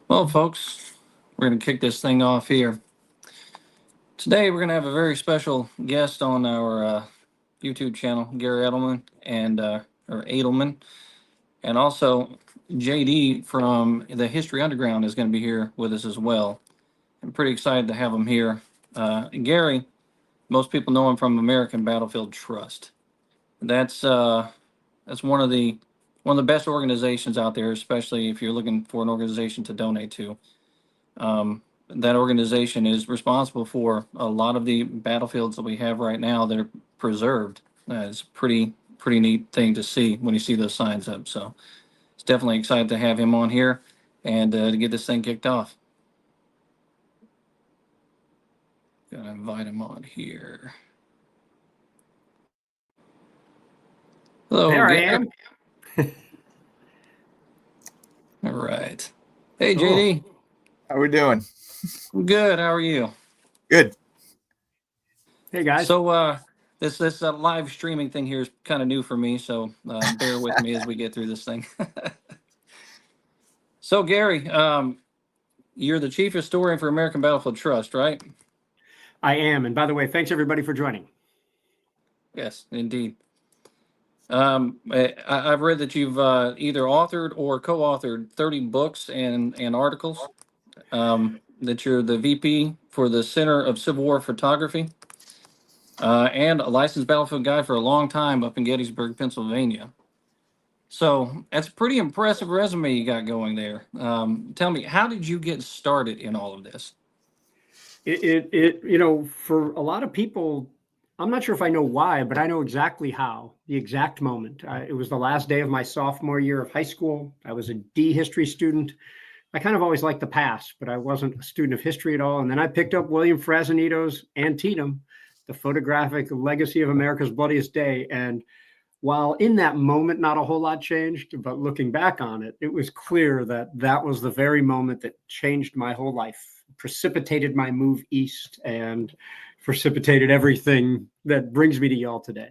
Well, folks, we're going to kick this thing off here. Today, we're going to have a very special guest on our YouTube channel, Garry Edelman or Adelman, and also JD from the History Underground is going to be here with us as well. I'm pretty excited to have him here. Garry, most people know him from American Battlefield Trust. That's one of the best organizations out there, especially if you're looking for an organization to donate to. That organization is responsible for a lot of the battlefields that we have right now that are preserved. It's a pretty neat thing to see when you see those signs up. So it's definitely excited to have him on here and to get this thing kicked off. Gotta invite him on here. Hello, There I Gary. am. All right. Hey, Cool. JD. How we doing? Good. How are you? Good. Hey guys. So this live streaming thing here is kind of new for me, so bear with me as we get through this thing. So Garry, you're the chief historian for American Battlefield Trust, right? I am. And by the way, thanks everybody for joining. Yes, indeed. I've read that you've either authored or co-authored 30 books and articles. That you're the VP for the Center of Civil War Photography, and a licensed battlefield guide for a long time up in Gettysburg, Pennsylvania. So that's a pretty impressive resume you got going there. Tell me, how did you get started in all of this? For a lot of people, I'm not sure if I know why, but I know exactly how, the exact moment. It was the last day of my sophomore year of high school. I was a D history student. I kind of always liked the past, but I wasn't a student of history at all. And then I picked up William Frazanito's Antietam, the photographic legacy of America's bloodiest day. And while in that moment, not a whole lot changed, but looking back on it, it was clear that that was the very moment that changed my whole life, precipitated my move east, and precipitated everything that brings me to y'all today.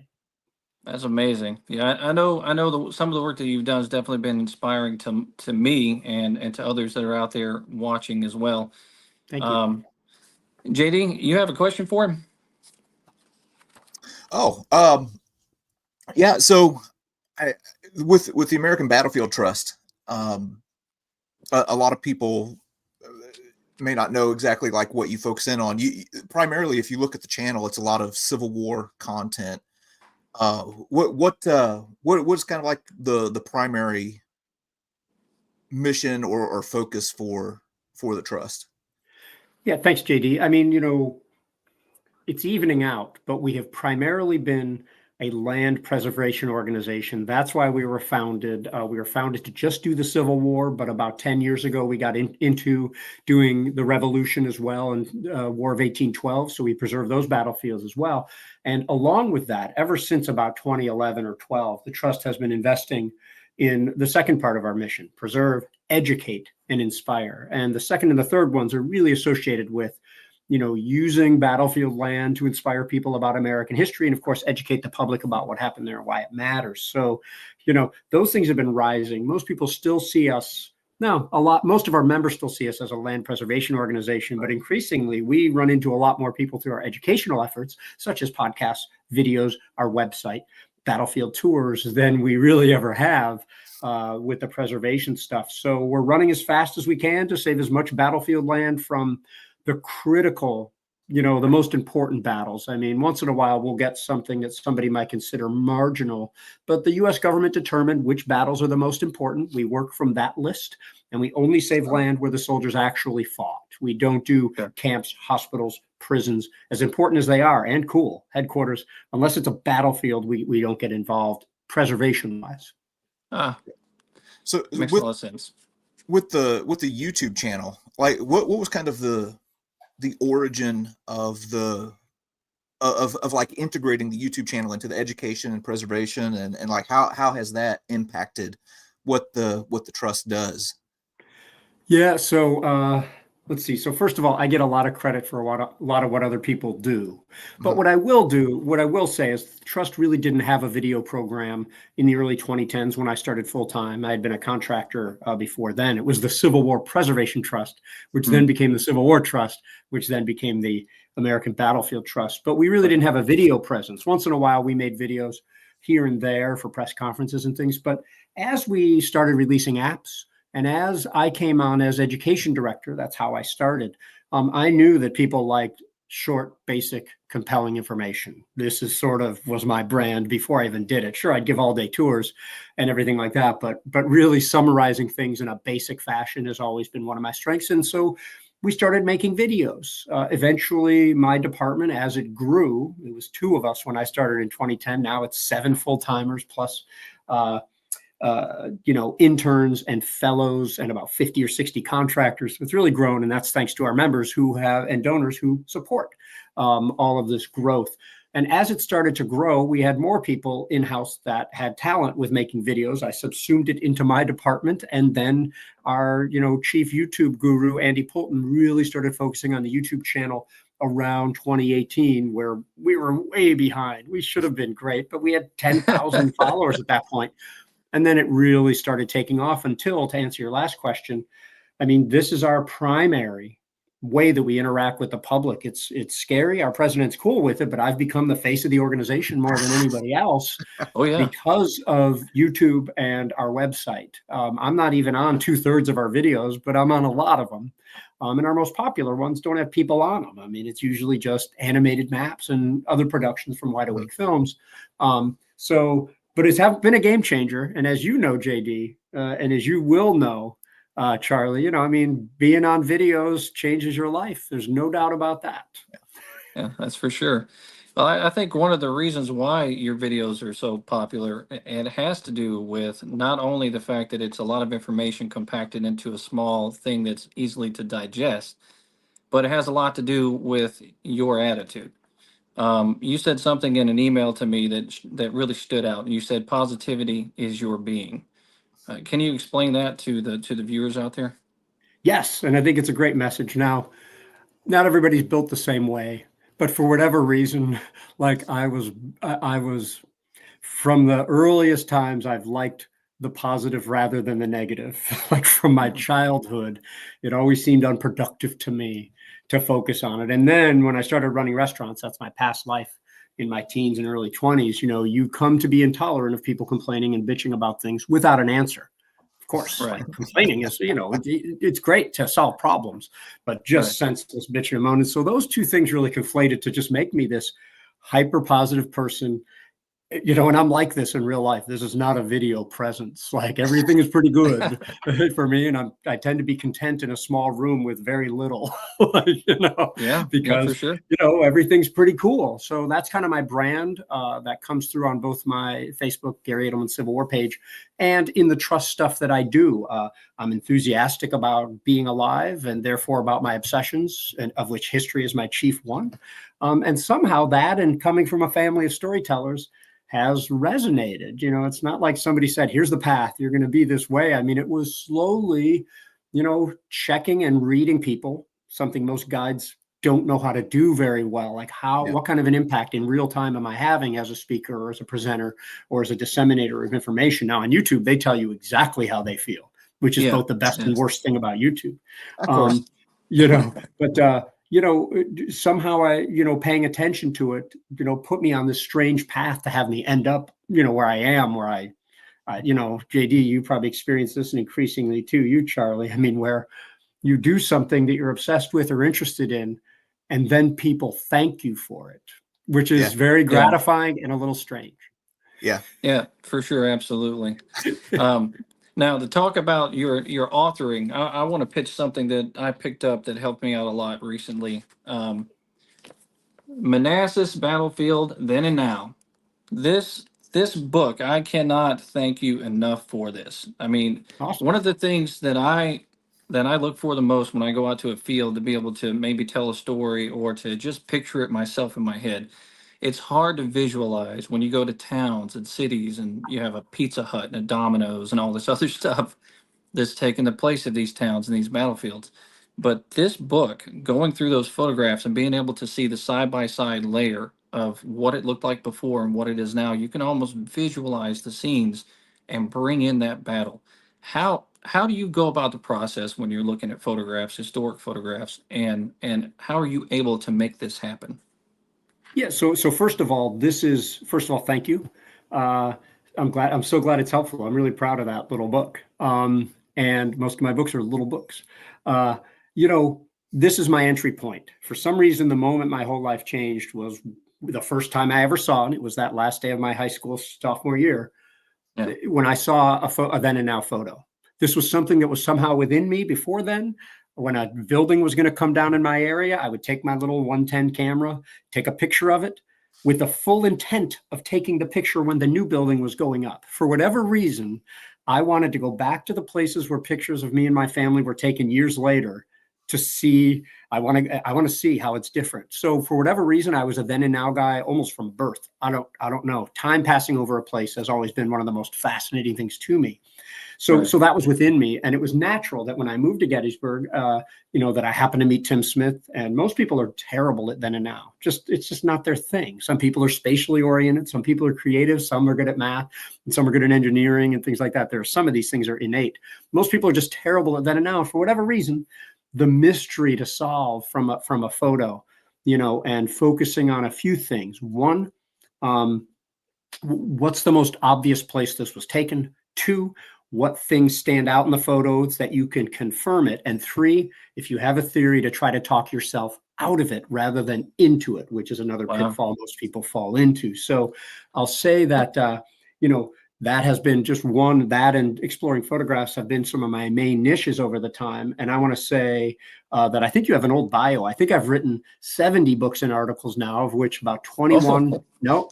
That's amazing. Yeah, I know some of the work that you've done has definitely been inspiring to me and to others that are out there watching as well. Thank you. JD, you have a question for him? Oh, yeah. So, with the American Battlefield Trust, a lot of people may not know exactly like what you focus in on. You primarily, if you look at the channel, it's a lot of Civil War content. What's kind of like the primary mission or focus for the trust? Yeah, thanks, JD. I mean, it's evening out, but we have primarily been a land preservation organization. That's why we were founded. We were founded to just do the Civil War, but about 10 years ago, we got into doing the Revolution as well and War of 1812. So we preserve those battlefields as well. And along with that, ever since about 2011 or 12, the Trust has been investing in the second part of our mission: preserve, educate, and inspire. And the second and the third ones are really associated with using battlefield land to inspire people about American history, and of course, educate the public about what happened there and why it matters. So, those things have been rising. Most people still see us now, most of our members still see us as a land preservation organization, but increasingly we run into a lot more people through our educational efforts, such as podcasts, videos, our website, battlefield tours, than we really ever have with the preservation stuff. So we're running as fast as we can to save as much battlefield land from the critical, the most important battles. I mean, once in a while, we'll get something that somebody might consider marginal, but the U.S. government determined which battles are the most important. We work from that list, and we only save land where the soldiers actually fought. We don't do camps, hospitals, prisons, as important as they are, and cool, headquarters. Unless it's a battlefield, we don't get involved preservation-wise. So it makes a lot of sense. With the YouTube channel, like what was kind of the origin of of like integrating the YouTube channel into the education and preservation, and like how has that impacted what the trust does? Yeah, so let's see. So first of all, I get a lot of credit for a lot of what other people do. But Mhm. what I will say is the Trust really didn't have a video program in the early 2010s when I started full time. I had been a contractor before then. It was the Civil War Preservation Trust, which then became the Civil War Trust, which then became the American Battlefield Trust. But we really didn't have a video presence. Once in a while, we made videos here and there for press conferences and things. But as we started releasing apps, and as I came on as education director, that's how I started. I knew that people liked short, basic, compelling information. This is sort of was my brand before I even did it. Sure, I'd give all day tours and everything like that, but really summarizing things in a basic fashion has always been one of my strengths. And so we started making videos. Eventually, my department, as it grew, it was 2 of us when I started in 2010. Now it's 7 full timers plus interns and fellows and about 50 or 60 contractors. It's really grown, and that's thanks to our members who have and donors who support all of this growth. And as it started to grow, we had more people in-house that had talent with making videos. I subsumed it into my department, and then our chief YouTube guru, Andy Poulton, really started focusing on the YouTube channel around 2018, where we were way behind. We should have been great, but we had 10,000 followers at that point. And then it really started taking off until, to answer your last question, I mean, this is our primary way that we interact with the public. It's scary. Our president's cool with it, but I've become the face of the organization more than anybody else Oh yeah. because of YouTube and our website. I'm not even on 2/3 of our videos, but I'm on a lot of them. And our most popular ones don't have people on them. I mean, it's usually just animated maps and other productions from Wide Awake Films. But it's been a game changer. And as you know, JD, and as you will know, Charlie, I mean, being on videos changes your life. There's no doubt about that. Yeah, that's for sure. Well, I think one of the reasons why your videos are so popular, and it has to do with not only the fact that it's a lot of information compacted into a small thing that's easily to digest, but it has a lot to do with your attitude. You said something in an email to me that really stood out. You said positivity is your being. Can you explain that to the viewers out there? Yes, and I think it's a great message. Now, not everybody's built the same way, but for whatever reason, like I was from the earliest times, I've liked the positive rather than the negative. Like from my childhood, it always seemed unproductive to me to focus on it. And then when I started running restaurants, that's my past life in my teens and early 20s, you come to be intolerant of people complaining and bitching about things without an answer. Of course, Right. like complaining is, it's great to solve problems, but just Right. senseless bitching and moaning. So those two things really conflated to just make me this hyper positive person. And I'm like this in real life. This is not a video presence. Like everything is pretty good for me, and I tend to be content in a small room with very little, Yeah. Yeah, for because sure. everything's pretty cool. So that's kind of my brand that comes through on both my Facebook Garry Adelman Civil War page and in the trust stuff that I do. I'm enthusiastic about being alive and therefore about my obsessions, and of which history is my chief one. And somehow that, and coming from a family of storytellers, has resonated. It's not like somebody said, here's the path, you're going to be this way. I mean, it was slowly, checking and reading people, something most guides don't know how to do very well. Like what kind of an impact in real time am I having as a speaker or as a presenter or as a disseminator of information? Now on YouTube, they tell you exactly how they feel, which is both the best and worst thing about YouTube. Of course. But somehow paying attention to it, put me on this strange path to have me end up, where I am, where I JD, you probably experienced this and increasingly too, you, Charlie. I mean, where you do something that you're obsessed with or interested in, and then people thank you for it, which is very gratifying and a little strange. Yeah. Yeah, for sure. Absolutely. Now, to talk about your authoring, I want to pitch something that I picked up that helped me out a lot recently. Manassas Battlefield, Then and Now. This book, I cannot thank you enough for this. I mean, Awesome. one of the things that I look for the most when I go out to a field to be able to maybe tell a story or to just picture it myself in my head. It's hard to visualize when you go to towns and cities and you have a Pizza Hut and a Domino's and all this other stuff that's taking the place of these towns and these battlefields. But this book, going through those photographs and being able to see the side by side layer of what it looked like before and what it is now, you can almost visualize the scenes and bring in that battle. How do you go about the process when you're looking at photographs, historic photographs, and how are you able to make this happen? Yeah. So first of all, thank you. Uh, I'm so glad it's helpful. I'm really proud of that little book. And most of my books are little books. Uh, you know, this is my entry point. For some reason, the moment my whole life changed was the first time I ever saw, and it was that last day of my high school sophomore year, Yeah. when I saw a then and now photo. This was something that was somehow within me before then. When a building was going to come down in my area, I would take my little 110 camera, take a picture of it with the full intent of taking the picture when the new building was going up. For whatever reason, I wanted to go back to the places where pictures of me and my family were taken years later to see. I want to see how it's different. So for whatever reason, I was a then and now guy almost from birth. I don't know. Time passing over a place has always been one of the most fascinating things to me. So Right. so that was within me, and it was natural that when I moved to Gettysburg, that I happened to meet Tim Smith. And most people are terrible at then and now. It's just not their thing. Some people are spatially oriented, some people are creative, some are good at math, and some are good at engineering and things like that. There are some of these things are innate. Most people are just terrible at then and now for whatever reason. The mystery to solve from a photo, and focusing on a few things. One, what's the most obvious place this was taken? Two, what things stand out in the photos that you can confirm it? And three, if you have a theory, to try to talk yourself out of it rather than into it, which is another Wow. pitfall most people fall into. So I'll say that, that has been just one, that and exploring photographs have been some of my main niches over the time. And I want to say that I think you have an old bio. I think I've written 70 books and articles now, of which about 21, Oh, no,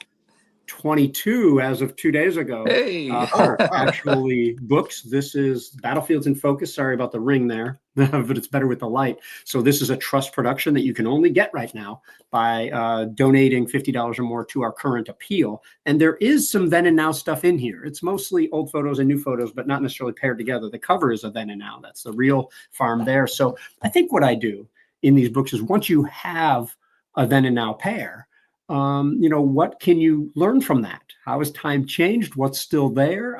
22 as of 2 days ago hey. Oh, are wow. actually books. This is Battlefields in Focus. Sorry about the ring there, but it's better with the light. So this is a trust production that you can only get right now by donating $50 or more to our current appeal. And there is some then and now stuff in here. It's mostly old photos and new photos, but not necessarily paired together. The cover is a then and now. That's the real farm there. So I think what I do in these books is once you have a then and now pair, what can you learn from that? How has time changed? What's still there?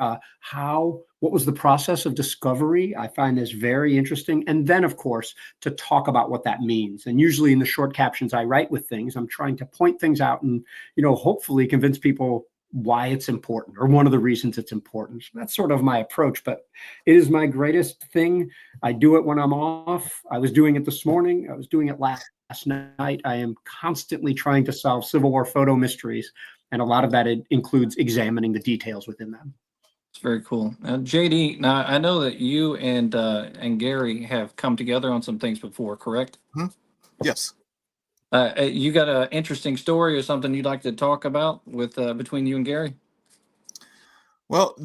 What was the process of discovery? I find this very interesting. And then, of course, to talk about what that means. And usually in the short captions I write with things, I'm trying to point things out and, hopefully convince people why it's important or one of the reasons it's important. That's sort of my approach, but it is my greatest thing. I do it when I'm off. I was doing it this morning. I was doing it last night. I am constantly trying to solve Civil War photo mysteries, and a lot of that includes examining the details within them. It's very cool. JD, now I know that you and Gary have come together on some things before, correct? Mhm. Yes. You got an interesting story or something you'd like to talk about with between you and Gary? Well,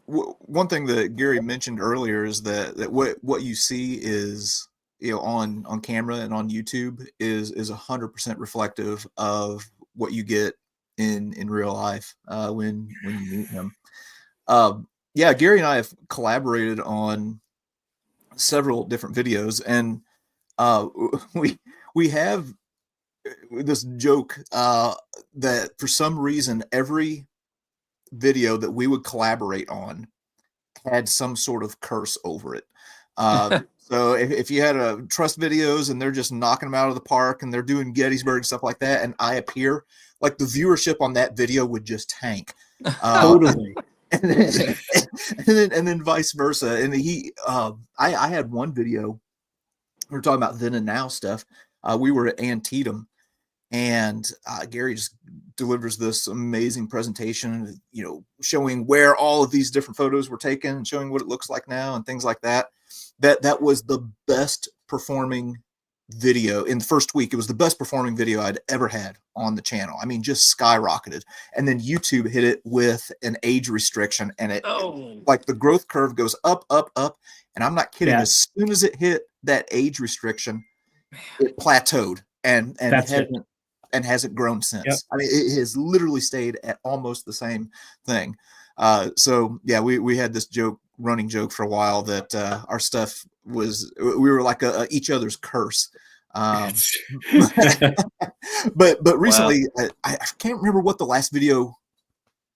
one thing that Gary mentioned earlier is that what you see is, on camera and on YouTube is 100% reflective of what you get in real life when you meet him. Yeah, Gary and I have collaborated on several different videos, and uh, we have this joke that for some reason every video that we would collaborate on had some sort of curse over it. So if you had a trust videos and they're just knocking them out of the park and they're doing Gettysburg stuff like that, and I appear, like the viewership on that video would just tank. Totally. And then vice versa. And I had one video. We were talking about then and now stuff. We were at Antietam, and Gary just delivers this amazing presentation, showing where all of these different photos were taken and showing what it looks like now and things like that. That was the best performing video in the first week. It was the best performing video I'd ever had on the channel. I mean, just skyrocketed. And then YouTube hit it with an age restriction, and it like the growth curve goes up, up, up. And I'm not kidding. Yeah. As soon as it hit that age restriction, it plateaued and hasn't grown since. Yep. I mean, it has literally stayed at almost the same thing. So yeah, we had this running joke for a while that our stuff we were like each other's curse. But recently, I can't remember what the last video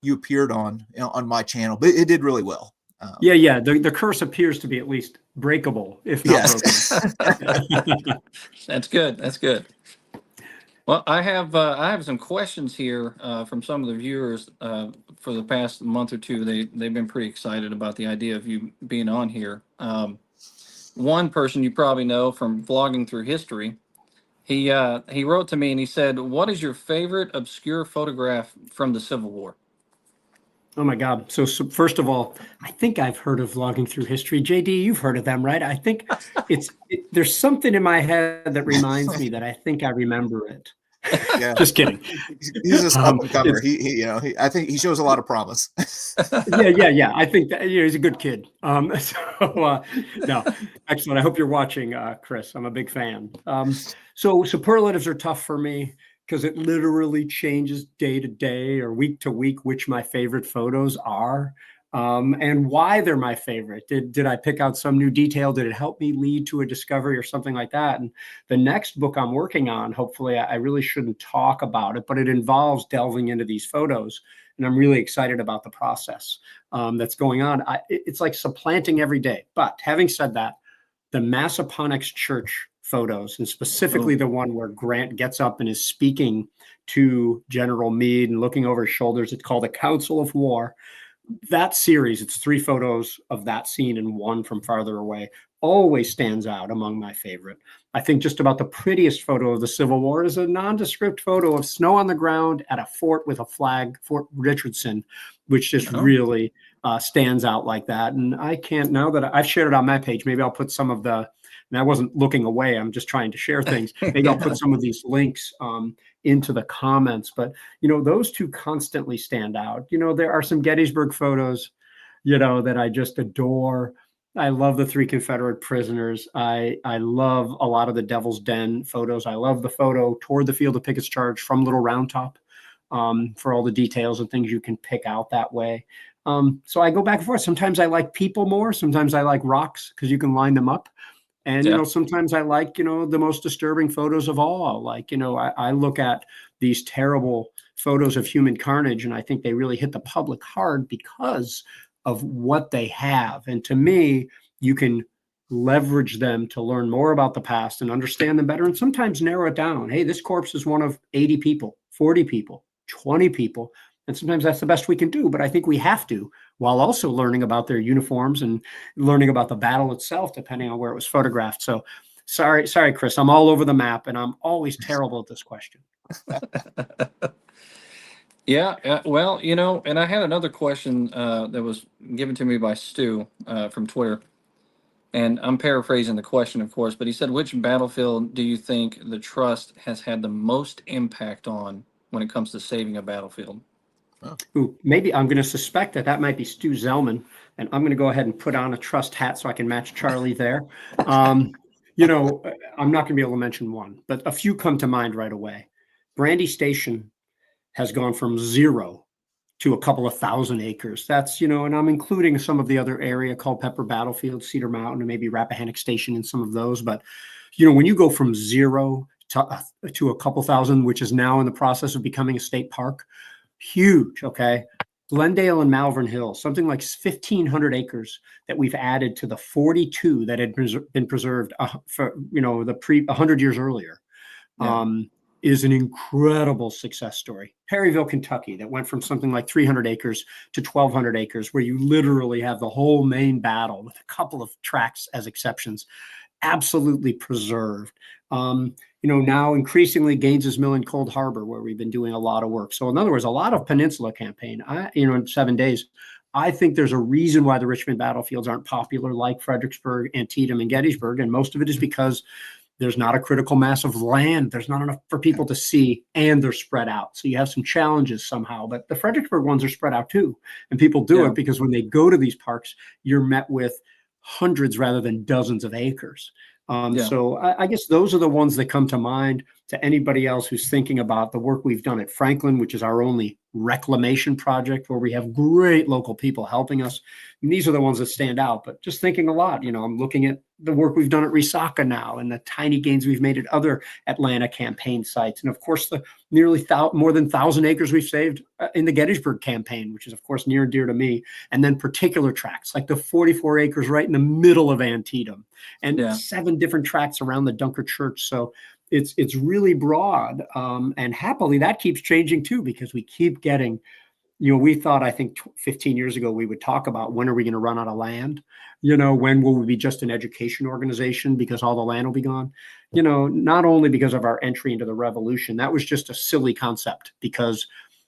you appeared on my channel, but it did really well. Yeah. The curse appears to be at least breakable, if not broken. That's good. That's good. Well, I have some questions here from some of the viewers for the past month or two. They've been pretty excited about the idea of you being on here. One person you probably know from Vlogging Through History, he wrote to me and he said, "What is your favorite obscure photograph from the Civil War?" Oh my God. So first of all, I think I've heard of Vlogging Through History. JD, you've heard of them, right? I think there's something in my head that reminds me that I think I remember it. Yeah. Just kidding. He's just up and comer. I think he shows a lot of promise. Yeah. I think that he's a good kid. No, excellent. I hope you're watching, Chris. I'm a big fan. So superlatives are tough for me, because it literally changes day to day or week to week which my favorite photos are, and why they're my favorite. Did I pick out some new detail? Did it help me lead to a discovery or something like that? And the next book I'm working on, hopefully, I really shouldn't talk about it, but it involves delving into these photos. And I'm really excited about the process that's going on. It's like supplanting every day. But having said that, the Massaponax Church photos, and specifically the one where Grant gets up and is speaking to General Meade and looking over his shoulders. It's called The Council of War. That series, it's 3 photos of that scene and 1 from farther away, always stands out among my favorite. I think just about the prettiest photo of the Civil War is a nondescript photo of snow on the ground at a fort with a flag, Fort Richardson, which just really stands out like that. And I can't, now that I've shared it on my page, maybe I'll put some of the, and I wasn't looking away, I'm just trying to share things. Maybe I'll put some of these links into the comments. But, those 2 constantly stand out. There are some Gettysburg photos, that I just adore. I love the 3 Confederate prisoners. I love a lot of the Devil's Den photos. I love the photo toward the field of Pickett's Charge from Little Round Top, for all the details and things you can pick out that way. So I go back and forth. Sometimes I like people more. Sometimes I like rocks because you can line them up. And, sometimes I like, the most disturbing photos of all. Like, I look at these terrible photos of human carnage, and I think they really hit the public hard because of what they have. And to me, you can leverage them to learn more about the past and understand them better, and sometimes narrow it down. Hey, this corpse is one of 80 people, 40 people, 20 people. And sometimes that's the best we can do. But I think we have to, while also learning about their uniforms and learning about the battle itself, depending on where it was photographed. So sorry, Chris, I'm all over the map, and I'm always terrible at this question. Yeah, well, and I had another question that was given to me by Stu from Twitter. And I'm paraphrasing the question, of course, but he said, which battlefield do you think the Trust has had the most impact on when it comes to saving a battlefield? Ooh, maybe I'm going to suspect that might be Stu Zellman, and I'm going to go ahead and put on a Trust hat so I can match Charlie there. I'm not going to be able to mention one, but a few come to mind right away. Brandy Station has gone from 0 to a couple of thousand acres. That's, and I'm including some of the other area called Pepper Battlefield, Cedar Mountain, and maybe Rappahannock Station and some of those. But, when you go from 0 to a couple thousand, which is now in the process of becoming a state park, huge. Okay. Glendale and Malvern Hills, something like 1,500 acres that we've added to the 42 that had been preserved for, 100 years earlier. Is an incredible success story. Perryville, Kentucky, that went from something like 300 acres to 1,200 acres, where you literally have the whole main battle with a couple of tracks as exceptions, absolutely preserved. Now increasingly Gaines's Mill and Cold Harbor, where we've been doing a lot of work. So in other words, a lot of peninsula campaign, in 7 days. I think there's a reason why the Richmond battlefields aren't popular like Fredericksburg, Antietam, and Gettysburg. And most of it is because there's not a critical mass of land. There's not enough for people to see, and they're spread out. So you have some challenges somehow, but the Fredericksburg ones are spread out too. And people do it because when they go to these parks, you're met with hundreds rather than dozens of acres. So I guess those are the ones that come to mind. to anybody else who's thinking about the work we've done at Franklin, which is our only reclamation project where we have great local people helping us. And these are the ones that stand out, but just thinking a lot, I'm looking at the work we've done at Resaca now and the tiny gains we've made at other Atlanta campaign sites. And of course, the nearly more than 1,000 acres we've saved in the Gettysburg campaign, which is of course near and dear to me. And then particular tracts like the 44 acres right in the middle of Antietam and 7 different tracts around the Dunker Church. So it's really broad, and happily that keeps changing too, because we keep getting, we thought, I think 15 years ago, we would talk about when are we going to run out of land? When will we be just an education organization because all the land will be gone? Not only because of our entry into the revolution, that was just a silly concept because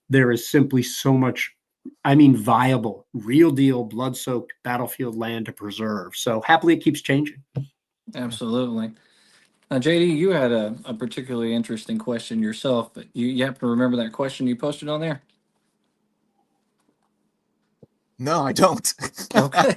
there is simply so much, viable, real deal, blood-soaked battlefield land to preserve. So happily it keeps changing. Absolutely. JD, you had a particularly interesting question yourself, but you happen to remember that question you posted on there? No, I don't. Okay.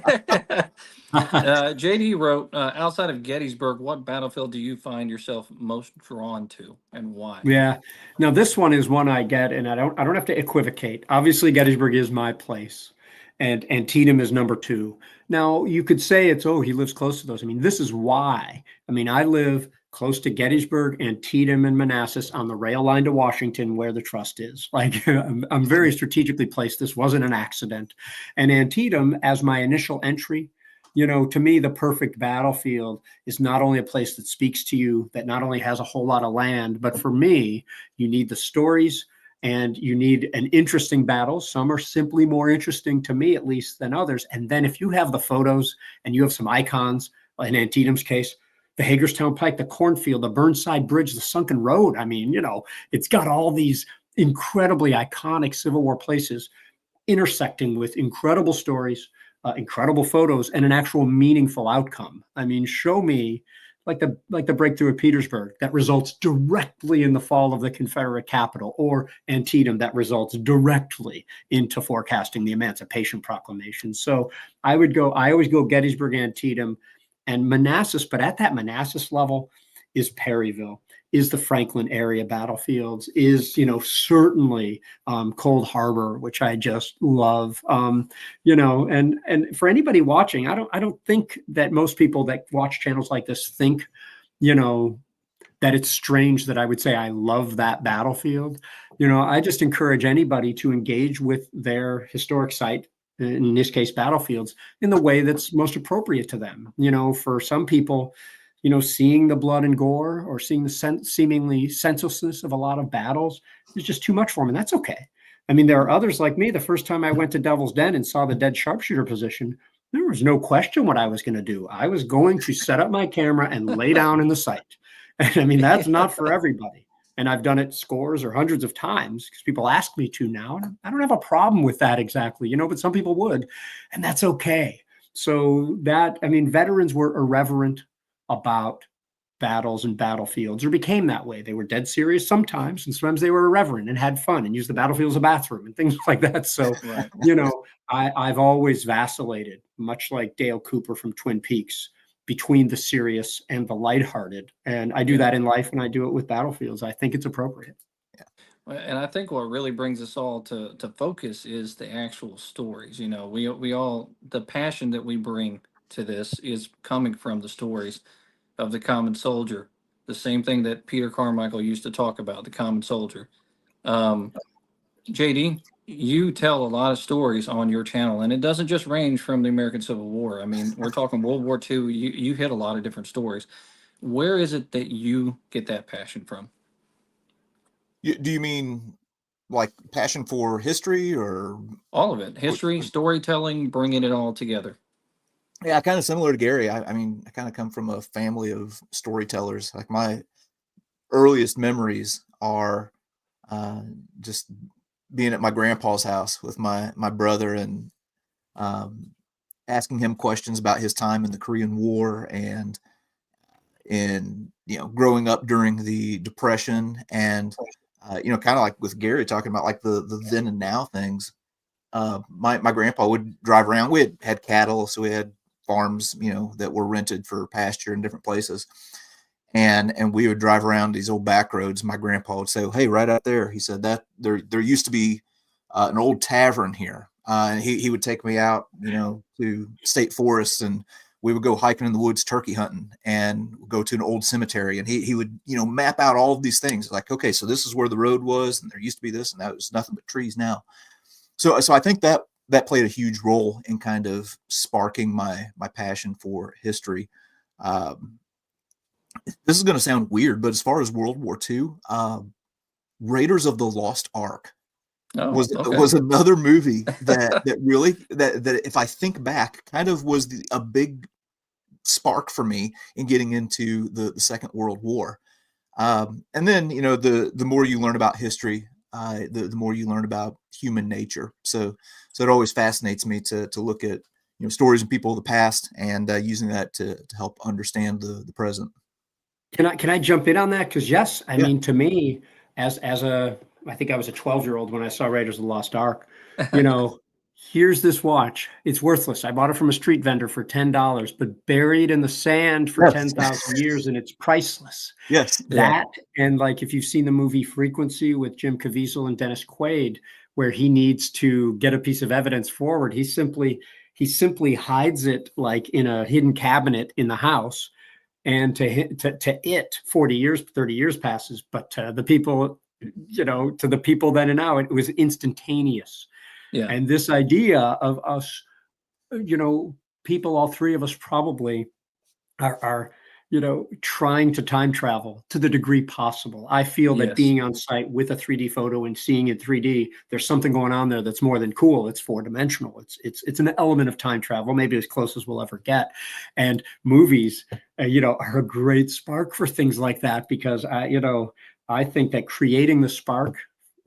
JD wrote, outside of Gettysburg, what battlefield do you find yourself most drawn to and why? Yeah. Now this one is one I get, and I don't have to equivocate. Obviously, Gettysburg is my place, and Antietam is number 2. Now you could say he lives close to those. This is why. I live close to Gettysburg, Antietam, and Manassas on the rail line to Washington, where the trust is. Like I'm very strategically placed. This wasn't an accident. And Antietam, as my initial entry, to me, the perfect battlefield is not only a place that speaks to you, that not only has a whole lot of land, but for me, you need the stories and you need an interesting battle. Some are simply more interesting to me, at least, than others. And then if you have the photos and you have some icons, in Antietam's case, the Hagerstown Pike, the cornfield, the Burnside Bridge, the sunken road. It's got all these incredibly iconic Civil War places intersecting with incredible stories, incredible photos, and an actual meaningful outcome. Show me like the breakthrough at Petersburg that results directly in the fall of the Confederate capital, or Antietam that results directly into forecasting the Emancipation Proclamation. So I always go Gettysburg, Antietam, and Manassas, but at that Manassas level is Perryville, is the Franklin area battlefields, is, certainly Cold Harbor, which I just love, and for anybody watching, I don't think that most people that watch channels like this think, that it's strange that I would say I love that battlefield. I just encourage anybody to engage with their historic site, in this case, battlefields, in the way that's most appropriate to them. For some people, seeing the blood and gore or seeing the seemingly senselessness of a lot of battles is just too much for them, and that's okay. There are others like me. The first time I went to Devil's Den and saw the dead sharpshooter position, there was no question what I was going to do. I was going to set up my camera and lay down in the sight. That's not for everybody. And I've done it scores or hundreds of times because people ask me to now. And I don't have a problem with that exactly, but some people would, and that's okay. So veterans were irreverent about battles and battlefields, or became that way. They were dead serious sometimes, and sometimes they were irreverent and had fun and used the battlefield as a bathroom and things like that. So, right. I've always vacillated, much like Dale Cooper from Twin Peaks, between the serious and the lighthearted. And I do that in life, and I do it with battlefields. I think it's appropriate. And I think what really brings us all to focus is the actual stories. We all, the passion that we bring to this is coming from the stories of the common soldier. The same thing that Peter Carmichael used to talk about, the common soldier. JD, you tell a lot of stories on your channel, and it doesn't just range from the American Civil War. We're talking World War II. You hit a lot of different stories. Where is it that you get that passion from? Do you mean like passion for history, or all of it? History, storytelling, bringing it all together. Yeah, kind of similar to Garry. I kind of come from a family of storytellers. Like my earliest memories are just being at my grandpa's house with my brother and asking him questions about his time in the Korean War and growing up during the Depression, and kind of like with Garry talking about like the then and now things. My grandpa would drive around. We had cattle, so we had farms, that were rented for pasture in different places. and we would drive around these old back roads. My grandpa would say, "Hey, right out there," he said, "that there used to be an old tavern here." And he would take me out, to state forests, and we would go hiking in the woods, turkey hunting, and go to an old cemetery. And he would, map out all of these things. Like, okay, so this is where the road was, and there used to be this, and that was nothing but trees now. So I think that played a huge role in kind of sparking my passion for history. This is going to sound weird, but as far as World War II, Raiders of the Lost Ark was another movie that really that if I think back, kind of was a big spark for me in getting into the Second World War. And then the more you learn about history, the more you learn about human nature. So it always fascinates me to look at stories and people of the past, and using that to help understand the present. Can I jump in on that? Because yes, I mean, to me, as I think I was a 12-year-old when I saw Raiders of the Lost Ark. Here's this watch. It's worthless. I bought it from a street vendor for $10, but buried in the sand for 10,000 years, and it's priceless. Yes. That, and like if you've seen the movie Frequency with Jim Caviezel and Dennis Quaid, where he needs to get a piece of evidence forward, he simply hides it like in a hidden cabinet in the house. And to it, 40 years, 30 years passes, but the people, to the people then and now, it was instantaneous. Yeah. And this idea of us, people, all three of us probably are trying to time travel to the degree possible. I feel that being on site with a 3D photo and seeing it 3D, there's something going on there that's more than cool. It's four-dimensional. It's an element of time travel, maybe as close as we'll ever get. And movies, are a great spark for things like that, because I think that creating the spark,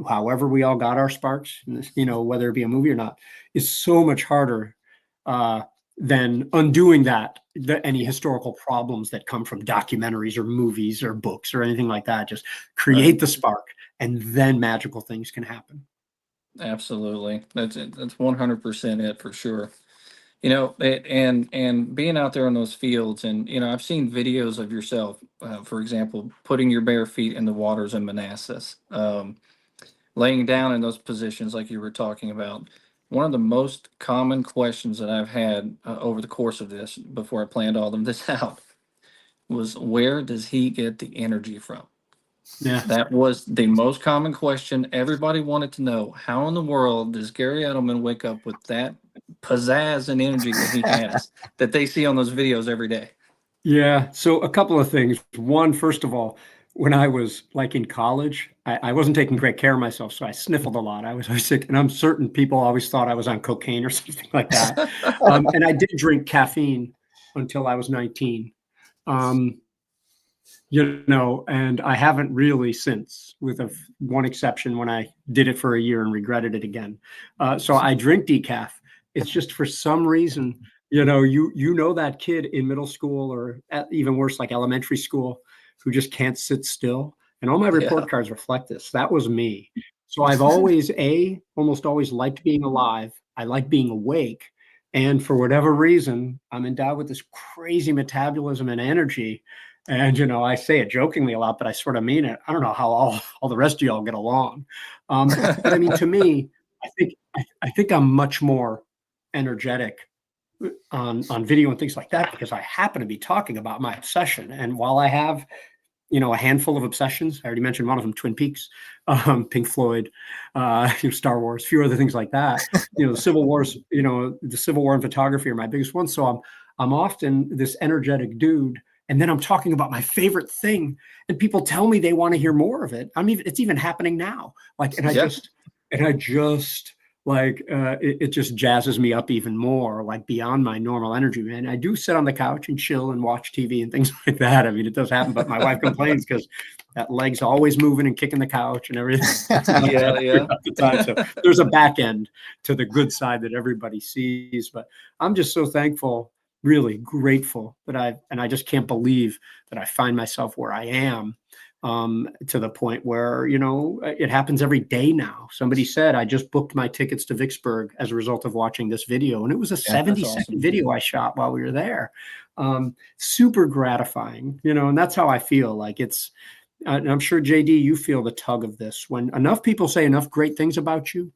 however we all got our sparks, whether it be a movie or not, is so much harder than undoing any historical problems that come from documentaries or movies or books or anything like that. Just create the spark, and then magical things can happen. Absolutely. That's 100% it, for sure. And being out there in those fields, and I've seen videos of yourself, for example, putting your bare feet in the waters in Manassas, laying down in those positions like you were talking about. One of the most common questions that I've had over the course of this, before I planned all of this out, was, where does he get the energy from? Yeah. That was the most common question. Everybody wanted to know, how in the world does Garry Adelman wake up with that pizzazz and energy that he has, that they see on those videos every day? Yeah. So a couple of things. One, first of all, when I was like in college, I wasn't taking great care of myself, so I sniffled a lot. I was always sick, and I'm certain people always thought I was on cocaine or something like that. And I did drink caffeine until I was 19. And I haven't really since, with one exception, when I did it for a year and regretted it again. So I drink decaf. It's just, for some reason, that kid in middle school, or even worse, like elementary school, who just can't sit still. And all my report cards reflect this. That was me. So I've always, almost always liked being alive. I like being awake. And for whatever reason, I'm endowed with this crazy metabolism and energy. And, I say it jokingly a lot, but I sort of mean it. I don't know how all the rest of y'all get along. But I mean, to me, I think I'm much more energetic on video and things like that, because I happen to be talking about my obsession. And while I have, a handful of obsessions, I already mentioned one of them, Twin Peaks, Pink Floyd, Star Wars, a few other things like that. The Civil Wars, the Civil War and photography are my biggest ones. So I'm often this energetic dude, and then I'm talking about my favorite thing, and people tell me they want to hear more of it. It's even happening now. It just jazzes me up even more, like beyond my normal energy. Man, I do sit on the couch and chill and watch TV and things like that. I mean, it does happen, but my wife complains because that leg's always moving and kicking the couch and everything. So there's a back end to the good side that everybody sees. But I'm just so thankful, really grateful, that I just can't believe that I find myself where I am. to the point where, it happens every day now. Somebody said, I just booked my tickets to Vicksburg as a result of watching this video. And it was a Yeah, that's 70-second awesome. video I shot while we were there. Super gratifying, and that's how I feel. Like it's, and I'm sure JD, you feel the tug of this when enough people say enough great things about you.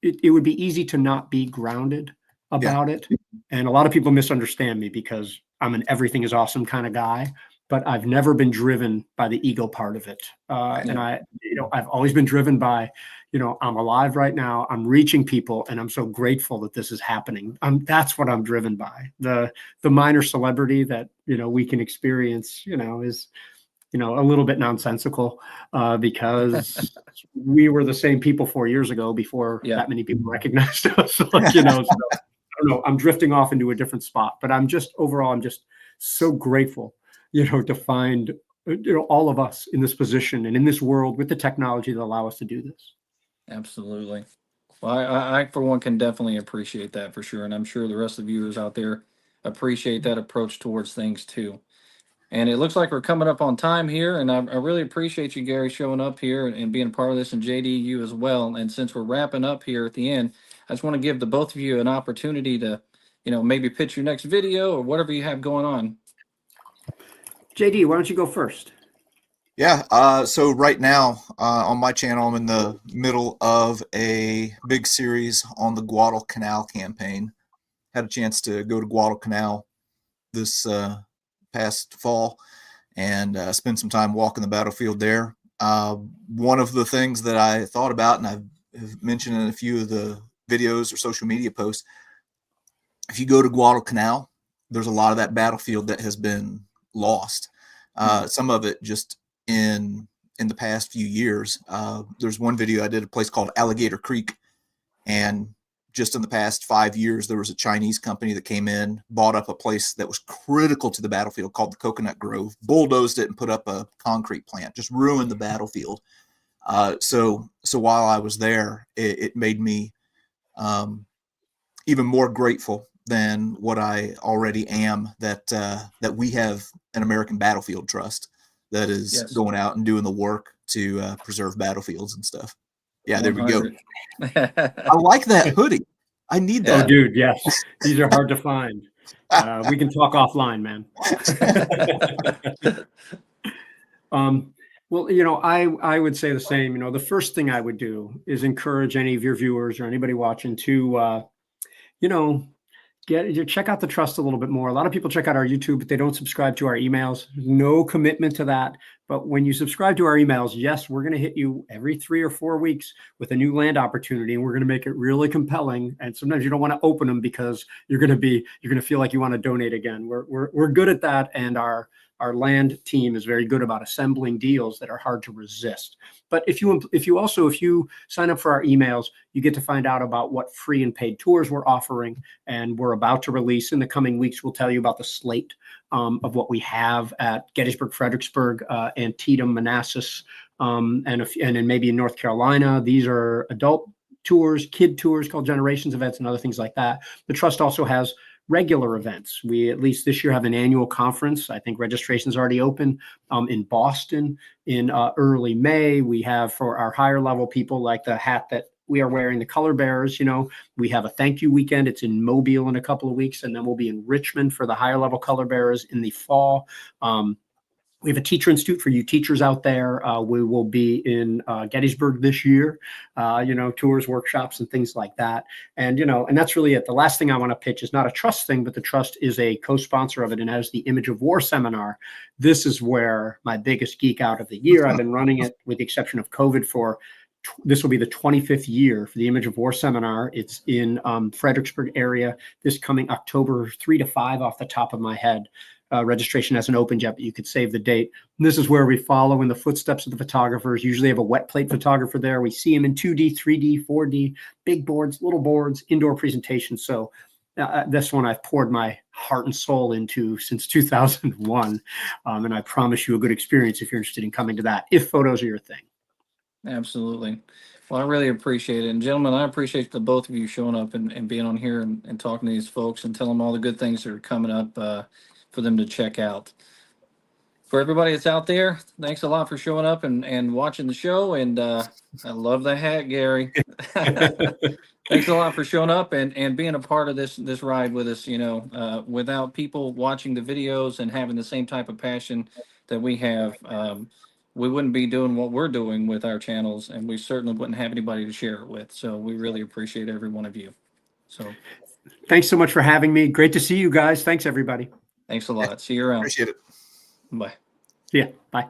It would be easy to not be grounded about it. And a lot of people misunderstand me because I'm an everything is awesome kind of guy, but I've never been driven by the ego part of it. And I've always been driven by, I'm alive right now. I'm reaching people, and I'm so grateful that this is happening. That's what I'm driven by. The minor celebrity that we can experience, is a little bit nonsensical because we were the same people 4 years ago before that many people recognized us. So, I don't know. I'm drifting off into a different spot, but I'm just so grateful, to find, all of us in this position and in this world with the technology that allow us to do this. Absolutely. Well, I for one can definitely appreciate that for sure, and I'm sure the rest of the viewers out there appreciate that approach towards things too. And it looks like we're coming up on time here, and I really appreciate you, Garry, showing up here and being a part of this, and JD, you as well. And since we're wrapping up here at the end, I just want to give the both of you an opportunity to, maybe pitch your next video or whatever you have going on. JD, why don't you go first? Yeah, so right now on my channel, I'm in the middle of a big series on the Guadalcanal campaign. Had a chance to go to Guadalcanal this past fall and spend some time walking the battlefield there. One of the things that I thought about, and I've mentioned in a few of the videos or social media posts, if you go to Guadalcanal, there's a lot of that battlefield that has been lost. Some of it just in the past few years. There's one video I did, a place called Alligator Creek, and just in the past 5 years, there was a Chinese company that came in, bought up a place that was critical to the battlefield called the Coconut Grove, bulldozed it and put up a concrete plant, just ruined the battlefield. So while I was there, it made me even more grateful than what I already am that we have an American Battlefield Trust that is going out and doing the work to preserve battlefields and stuff. Yeah, there we go. I like that hoodie. I need that. Oh, dude, yes. These are hard to find. We can talk offline, man. Well, I would say the same. The first thing I would do is encourage any of your viewers or anybody watching to, check out the Trust a little bit more. A lot of people check out our YouTube, but they don't subscribe to our emails. No commitment to that. But when you subscribe to our emails, yes, we're going to hit you every 3 or 4 weeks with a new land opportunity, and we're going to make it really compelling. And sometimes you don't want to open them because you're going to feel like you want to donate again. We're good at that, and our land team is very good about assembling deals that are hard to resist. But if you sign up for our emails, you get to find out about what free and paid tours we're offering, and we're about to release in the coming weeks. We'll tell you about the slate of what we have at Gettysburg, Fredericksburg, Antietam, Manassas, and then maybe in North Carolina. These are adult tours, kid tours called Generations events, and other things like that. The Trust also has regular events. We, at least this year, have an annual conference. I think registration's already open in Boston in early May. We have, for our higher level people, like the hat that we are wearing, the color bearers, we have a thank you weekend. It's in Mobile in a couple of weeks, and then we'll be in Richmond for the higher level color bearers in the fall. We have a teacher institute for you teachers out there. We will be in Gettysburg this year, tours, workshops, and things like that. And, and that's really it. The last thing I want to pitch is not a Trust thing, but the Trust is a co-sponsor of it, and as the Image of War seminar. This is where my biggest geek out of the year. I've been running it, with the exception of COVID, this will be the 25th year for the Image of War seminar. It's in Fredericksburg area this coming October 3 to 5 off the top of my head. Registration hasn't opened yet, but you could save the date. And this is where we follow in the footsteps of the photographers. Usually have a wet plate photographer there. We see him in 2D, 3D, 4D, big boards, little boards, indoor presentations. So this one I've poured my heart and soul into since 2001. And I promise you a good experience if you're interested in coming to that, if photos are your thing. Absolutely. Well, I really appreciate it. And gentlemen, I appreciate the both of you showing up and being on here and talking to these folks and telling them all the good things that are coming up. for them to check out. For everybody that's out there, thanks a lot for showing up and watching the show. And I love the hat, Garry. Thanks a lot for showing up and being a part of this ride with us. You know, without people watching the videos and having the same type of passion that we have, we wouldn't be doing what we're doing with our channels, and we certainly wouldn't have anybody to share it with. So we really appreciate every one of you. So Thanks so much for having me. Great to see you guys. Thanks, everybody. thanks a lot. See you around. Appreciate it. Bye. Yeah, bye.